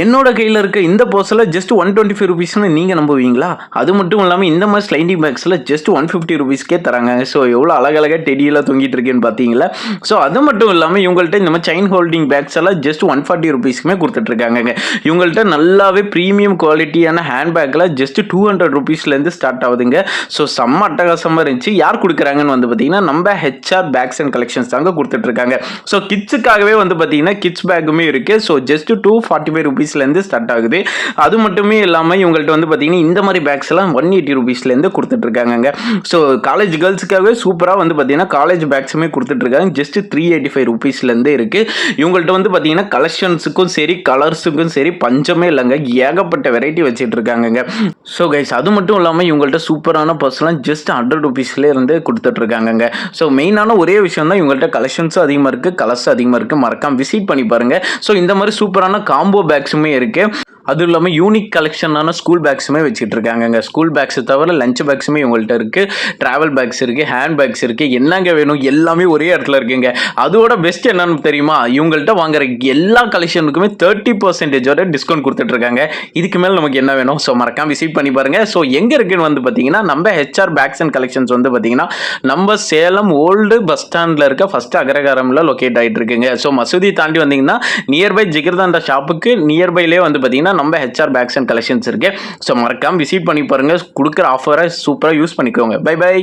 என்னோட கையில் இருக்க இந்த பர்ஸில் ஜஸ்ட் 125 ருபீஸ்னு நீங்கள் நம்புவீங்களா? அது மட்டும் இல்லாமல் இந்த மாதிரி ஸ்லைண்டிங் பேக்ஸில் ஜஸ்ட் 150 ருபீஸ்க்கே தராங்க. ஸோ எவ்வளோ அழகழகாக டெடியெல்லாம் தொங்கிட்டு இருக்கேன்னு பார்த்தீங்களா? ஸோ அது மட்டும் இல்லாமல் இவங்கள்ட்ட இந்த மாதிரி செயின் ஹோல்டிங் பேக்ஸ் எல்லாம் ஜஸ்ட் 140 ருபீஸ்க்குமே கொடுத்துட்ருக்காங்க. இவங்கள்ட்ட நல்லாவே ப்ரீமியம் குவாலிட்டியான ஹேண்ட் பேக்கில் ஜஸ்ட் 200 ருபீஸ்லேருந்து ஸ்டார்ட் ஆகுதுங்க. ஸோ செம்ம அட்டகாசமாக இருந்துச்சு. யார் கொடுக்குறாங்கன்னு வந்து பார்த்தீங்கன்னா நம்ம ஹெச்ஆர் பேக்ஸ் அண்ட் கலெக்ஷன்ஸ் தாங்க கொடுத்துட்ருக்காங்க. ஸோ கிட்ஸுக்காகவே வந்து பார்த்தீங்கன்னா கிட்ஸ் பேக்குமே இருக்குது. ஸோ ஜஸ்ட் 245 ருபீஸ்லேருந்து ஸ்டார்ட் ஆகுது. அது மட்டுமே இல்லாமல் இவங்கள்ட்ட வந்து பார்த்தீங்கன்னா இந்த மாதிரி பேக்ஸ் எல்லாம் 180 ருபீஸ்லேருந்து கொடுத்துட்ருக்காங்க. ஸோ காலேஜ் கேர்ள்ஸுக்காகவே சூப்பராக வந்து பார்த்தீங்கன்னா காலேஜ் பேக்ஸுமே கொடுத்துட்ருக்காங்க. ஜஸ்ட் 385 ருபீஸ்லேருந்து இருக்குது. இவங்கள்ட்ட வந்து பார்த்தீங்கன்னா கலெக்ஷன்ஸுக்கும் சரி கலர்ஸுக்கும் சரி பஞ்சமே இல்லைங்க. ஏகப்பட்ட வெரைட்டி வச்சுட்டு இருக்காங்க. ஸோ கைஸ் அது மட்டும் இல்லாமல் இவங்கள்ட்ட சூப்பரான பர்ஸ்லாம் ஜஸ்ட் 100 ருபீஸ்லேருந்து கொடுத்துட்ருக்காங்க. ஸோ மெயினான ஒரே விஷயம் தான் இவங்கள்ட்ட கலெக்ஷன்ஸும் அதிகமாக இருக்குது, கலர்ஸும் அதிகமாக இருக்குது. மறக்காம விசிட் பண்ணி பாருங்கள். ஸோ இந்த மாதிரி சூப்பரான காம்போ பேக்ஸுமே இருக்குது. அதுவும் இல்லாமல் யூனிக் கலெக்ஷனான ஸ்கூல் பேக்ஸுமே வச்சுட்டு இருக்காங்க. ஸ்கூல் பேக்ஸ் தவிர லஞ்ச் பேக்ஸுமே இவங்கள்ட்ட இருக்குது, ட்ராவல் பேக்ஸ் இருக்குது, ஹேண்ட் பேக்ஸ் இருக்குது. என்னங்க வேணும் எல்லாமே ஒரே இடத்துல இருக்குங்க. அதோட பெஸ்ட் என்னன்னு தெரியுமா? இவங்கள்ட்ட வாங்குற எல்லா கலெக்ஷனுக்குமே 30% வரை டிஸ்கவுண்ட் கொடுத்துட்டு இருக்காங்க. இதுக்கு மேலே நமக்கு என்ன வேணும்? ஸோ மறக்காம விசிட் பண்ணி பாருங்க. ஸோ எங்கே இருக்குன்னு வந்து பார்த்தீங்கன்னா நம்ம ஹெச்ஆர் பேக்ஸ் அண்ட் கலெக்ஷன்ஸ் வந்து பார்த்தீங்கன்னா நம்ம சேலம் ஓல்டு பஸ் ஸ்டாண்டில் இருக்க ஃபர்ஸ்ட் அக்ரகாரமில் லொக்கேட் ஆகிட்டு இருக்குங்க. ஸோ மசூதி தாண்டி வந்தீங்கன்னா நியர்பை ஜிகர்தாண்டா ஷாப்புக்கு நியர்பைலே வந்து பார்த்தீங்கன்னா நம்ம ஹெச்ஆர் பேக்ஸ் அண்ட் கலெக்ஷன்ஸ் இருக்கு. ஸோ மறக்காம விசிட் பண்ணி பாருங்க. கொடுக்குற ஆஃபரை சூப்பராக யூஸ் பண்ணிக்கோங்க. Bye by.